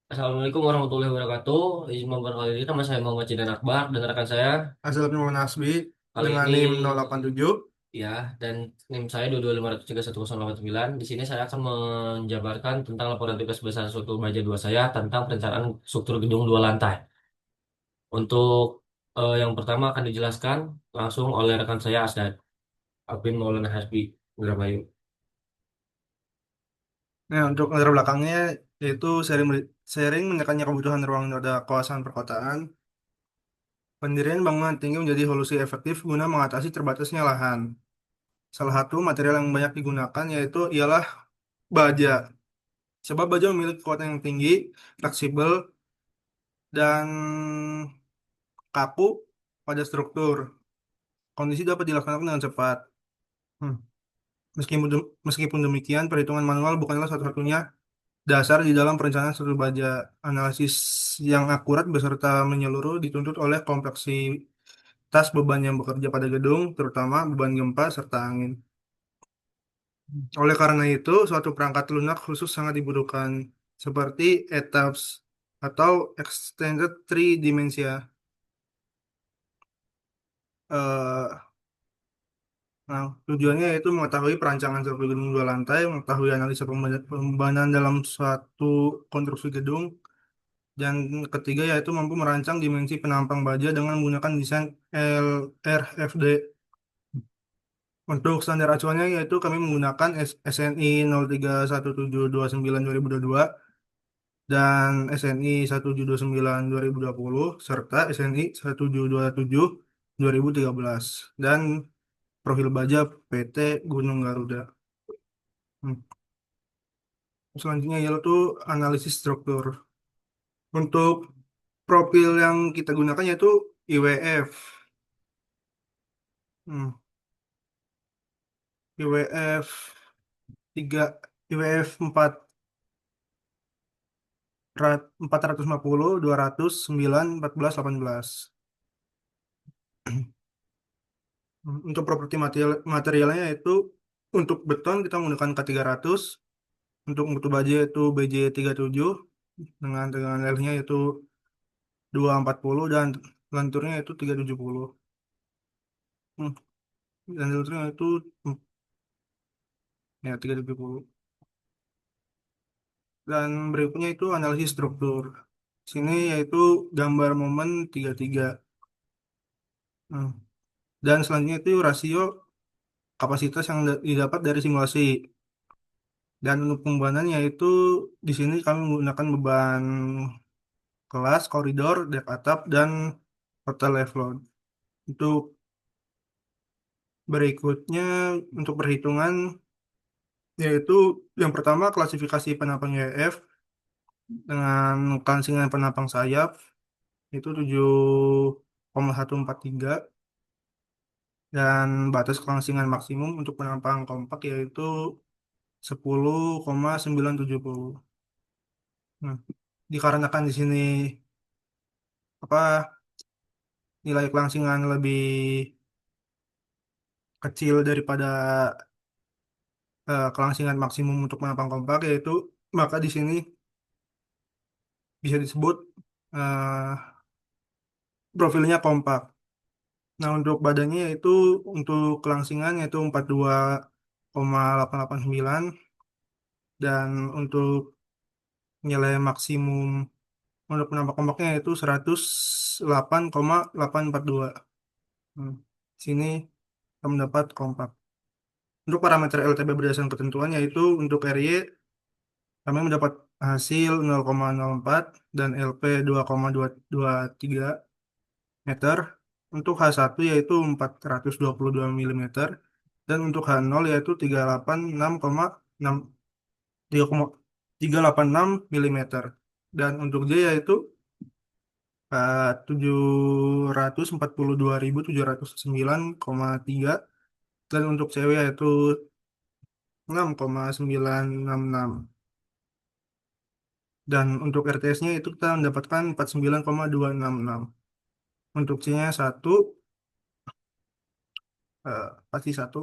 Assalamualaikum warahmatullahi wabarakatuh. Izin memperkenalkan diri, nama saya Muhammad Jidan Akbar dan rekan saya Azalnya Nasbi kali dengan ini NIM 087. ya dan NIM saya 225031089. Di sini saya akan menjabarkan tentang laporan tugas besar suatu baja 2 saya tentang perencanaan struktur gedung 2 lantai. Untuk yang pertama akan dijelaskan langsung oleh rekan saya Asdad Alvin Maulana Hasbi Indramayu. Nah, untuk latar belakangnya yaitu sharing menekannya kebutuhan ruang pada kawasan perkotaan. Pendirian bangunan tinggi menjadi solusi efektif guna mengatasi terbatasnya lahan. Salah satu material yang banyak digunakan yaitu ialah baja. Sebab baja memiliki kekuatan yang tinggi, fleksibel, dan kaku pada struktur. Kondisi dapat dilaksanakan dengan cepat. Hmm. Meskipun demikian, perhitungan manual bukanlah satu-satunya dasar di dalam perencanaan suatu baja. Analisis yang akurat beserta menyeluruh dituntut oleh kompleksitas beban yang bekerja pada gedung, terutama beban gempa serta angin. Oleh karena itu, suatu perangkat lunak khusus sangat dibutuhkan, seperti ETABS atau Extended Three Dimensia. Eh, Nah, tujuannya yaitu mengetahui perancangan suatu gedung 2 lantai, mengetahui analisa pembangunan dalam suatu konstruksi gedung, dan ketiga yaitu mampu merancang dimensi penampang baja dengan menggunakan desain LRFD. Untuk standar acuannya yaitu kami menggunakan SNI 031729-2022 dan SNI 1729 2020 serta SNI 1727 2013 dan profil baja PT Gunung Garuda. Hmm. Selanjutnya yaitu analisis struktur. Untuk profil yang kita gunakan yaitu IWF. Hmm. IWF 3, IWF 450, 200, 9, 14, 18. Untuk properti materialnya itu untuk beton kita menggunakan K300, untuk mutu baja itu BJ37 dengan tegangan L-nya itu 240 dan lenturnya itu 370. Hmm, Dan lenturnya itu ya 370. Dan berikutnya itu analisis struktur. Sini yaitu gambar momen 33. Hmm. Dan selanjutnya itu rasio kapasitas yang didapat dari simulasi. Dan untuk pembebanannya itu di sini kami menggunakan beban kelas, koridor, dek atap, dan total live load. Untuk berikutnya untuk perhitungan yaitu yang pertama klasifikasi penapang YF dengan kelansingan penapang sayap itu 7,143 dan batas kelangsingan maksimum untuk penapang kompak yaitu 10,970. Nah, dikarenakan di sini apa nilai kelangsingan lebih kecil daripada kelangsingan maksimum untuk penapang kompak yaitu maka di sini bisa disebut eh, profilnya kompak. Nah, untuk badannya yaitu untuk kelangsingan yaitu 42,889 dan untuk nilai maksimum untuk penampak kompaknya yaitu 108,842. Hmm. Sini kita mendapat kompak. Untuk parameter LTB berdasarkan ketentuan yaitu untuk RY kami mendapat hasil 0,04 dan LP 2,223 meter. Untuk H1 yaitu 422 mm dan untuk H0 yaitu 386,6 3,386 mm. Dan untuk J yaitu 742.709,3 dan untuk cewek yaitu 6,966 dan untuk RTS-nya itu kita mendapatkan 49,266. Untuk C-nya 1 pasti 1.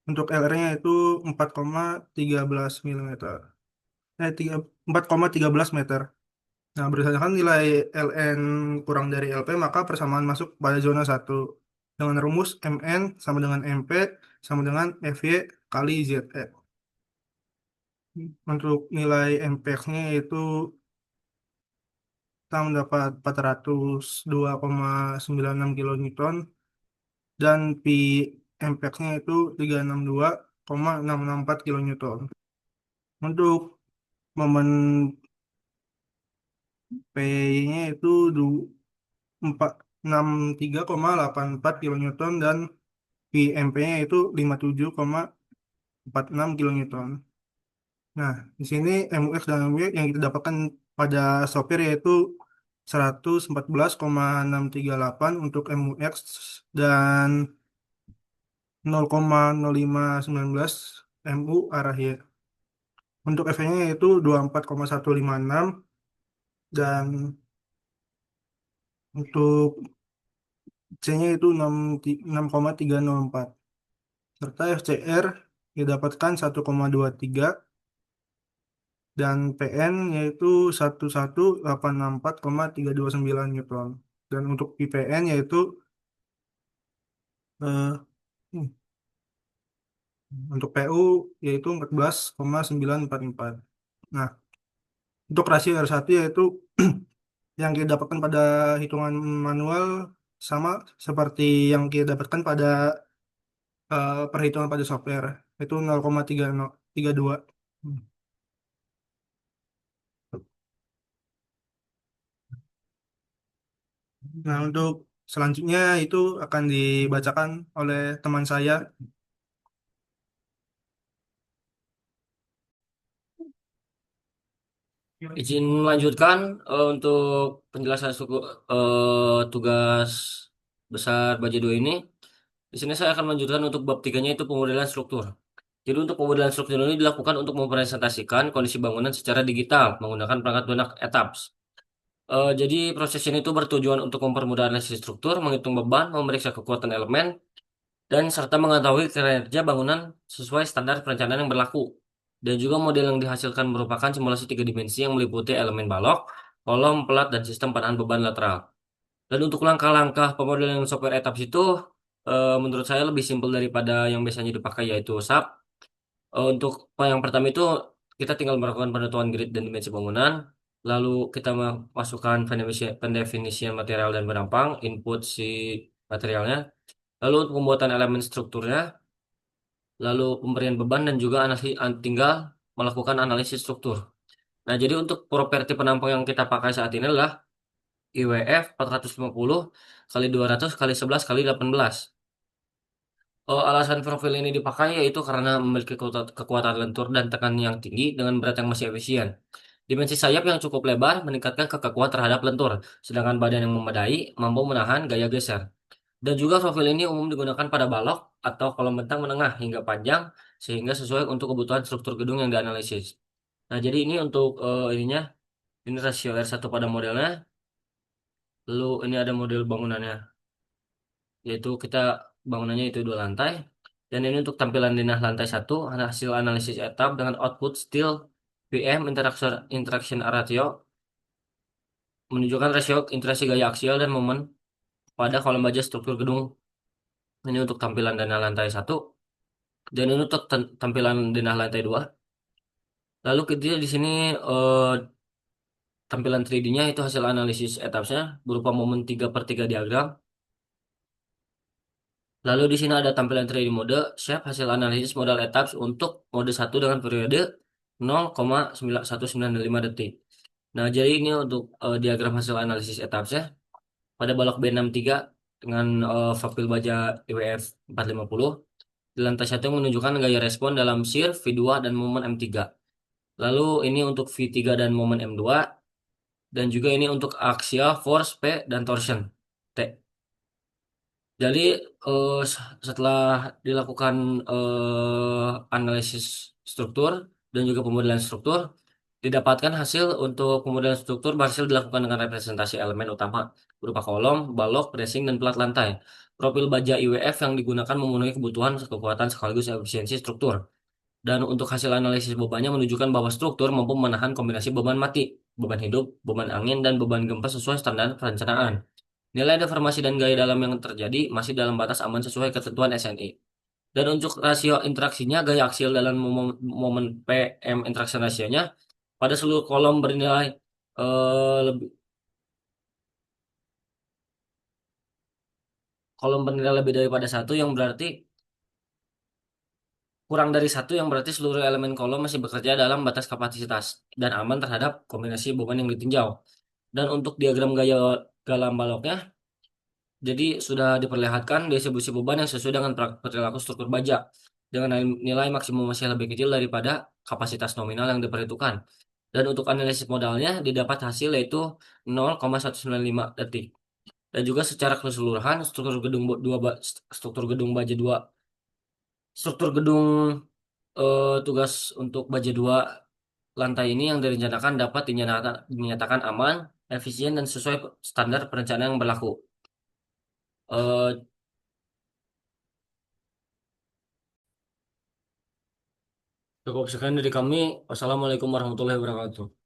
Untuk LR-nya itu 4,13 mm. 4,13 meter. Nah, berdasarkan nilai Ln kurang dari Lp, maka persamaan masuk pada zona satu. Dengan rumus Mn sama dengan Mp sama dengan Fy kali Ze. Untuk nilai Mpex-nya itu kita mendapat 402,96 kilonewton dan pi Mpex-nya itu 362,664 kilonewton. Untuk momen P-nya itu 63,84 kilonewton dan PMP-nya itu 57,46 kilonewton. Nah, di sini MUX dan MW yang kita dapatkan pada sopir yaitu 114,638 untuk MUX dan 0,0519 MU arah Y. Untuk F-nya yaitu 24,156 dan untuk C-nya itu 6,304 serta FCR didapatkan 1,23 dan PN yaitu 1184,329 Newton. Dan untuk IPN yaitu eh, hmm, untuk PU yaitu 14,944. Nah, untuk rasio R1 yaitu yang kita dapatkan pada hitungan manual sama seperti yang kita dapatkan pada perhitungan pada software itu 0,32. Nah, untuk selanjutnya itu akan dibacakan oleh teman saya. Izin melanjutkan untuk penjelasan tugas besar baja 2 ini. Di sini saya akan melanjutkan untuk bab tiganya itu pemodelan struktur. Jadi untuk pemodelan struktur ini dilakukan untuk mempresentasikan kondisi bangunan secara digital menggunakan perangkat lunak ETAPS. Jadi proses ini itu bertujuan untuk mempermudah analisis struktur, menghitung beban, memeriksa kekuatan elemen, dan serta mengetahui kinerja bangunan sesuai standar perencanaan yang berlaku. Dan juga model yang dihasilkan merupakan simulasi tiga dimensi yang meliputi elemen balok, kolom, pelat, dan sistem panahan beban lateral. Dan untuk langkah-langkah pemodelan software ETAPS itu menurut saya lebih simpel daripada yang biasanya dipakai yaitu SAP. Untuk yang pertama itu kita tinggal melakukan penentuan grid dan dimensi bangunan, lalu kita masukkan pendefinisian material dan berampang, input si materialnya, lalu untuk pembuatan elemen strukturnya, lalu pemberian beban dan juga tinggal melakukan analisis struktur. Nah, jadi untuk properti penampang yang kita pakai saat ini adalah IWF 450 kali 200 kali 11 kali 18. Alasan profil ini dipakai yaitu karena memiliki kekuatan lentur dan tekanan yang tinggi dengan berat yang masih efisien. Dimensi sayap yang cukup lebar meningkatkan kekakuan terhadap lentur, sedangkan badan yang memadai mampu menahan gaya geser. Dan juga profil ini umum digunakan pada balok atau kolom bentang menengah hingga panjang sehingga sesuai untuk kebutuhan struktur gedung yang dianalisis. Nah, jadi ini untuk ini rasio R1 pada modelnya. Lalu ini ada model bangunannya, yaitu kita bangunannya itu dua lantai. Dan ini untuk tampilan denah lantai satu, hasil analisis etap dengan output steel PM interaction ratio menunjukkan rasio interaksi gaya aksial dan momen pada kolom baja struktur gedung. Ini untuk tampilan denah lantai satu dan ini untuk tampilan denah lantai dua. Lalu kita di sini eh, tampilan 3D-nya itu hasil analisis etapnya berupa momen 3/3 diagram. Lalu di sini ada tampilan 3D mode, shape hasil analisis modal etaps untuk mode satu dengan periode 0,9195 detik. Nah, jadi ini untuk diagram hasil analisis etapsnya pada balok B63 dengan profil baja IWF 450. Di lantai satu yang menunjukkan gaya respon dalam shear V2 dan momen M3. Lalu ini untuk V3 dan momen M2 dan juga ini untuk axial force P dan torsion T. Jadi setelah dilakukan analisis struktur dan juga pemodelan struktur, didapatkan hasil untuk pemodelan struktur berhasil dilakukan dengan representasi elemen utama berupa kolom, balok, bracing, dan pelat lantai. Profil baja IWF yang digunakan memenuhi kebutuhan kekuatan sekaligus efisiensi struktur. Dan untuk hasil analisis bebannya menunjukkan bahwa struktur mampu menahan kombinasi beban mati beban hidup, beban angin, dan beban gempa sesuai standar perencanaan. Nilai deformasi dan gaya dalam yang terjadi masih dalam batas aman sesuai ketentuan SNI. Dan untuk rasio interaksinya, gaya aksial dalam momen PM interaction rasionya pada seluruh kolom bernilai lebih kolom bernilai lebih daripada satu yang berarti kurang dari satu yang berarti seluruh elemen kolom masih bekerja dalam batas kapasitas dan aman terhadap kombinasi beban yang ditinjau. Dan untuk diagram gaya galam baloknya, jadi sudah diperlihatkan distribusi beban yang sesuai dengan perilaku struktur baja dengan nilai maksimum masih lebih kecil daripada kapasitas nominal yang diperhitungkan. Dan untuk analisis modalnya didapat hasil yaitu 0,195 detik. Dan juga secara keseluruhan struktur gedung baja 2 struktur gedung tugas untuk baja 2 lantai ini yang direncanakan dapat dinyatakan aman, efisien dan sesuai standar perencanaan yang berlaku. Eh, Cukup sekian dari kami. Wassalamualaikum warahmatullahi wabarakatuh.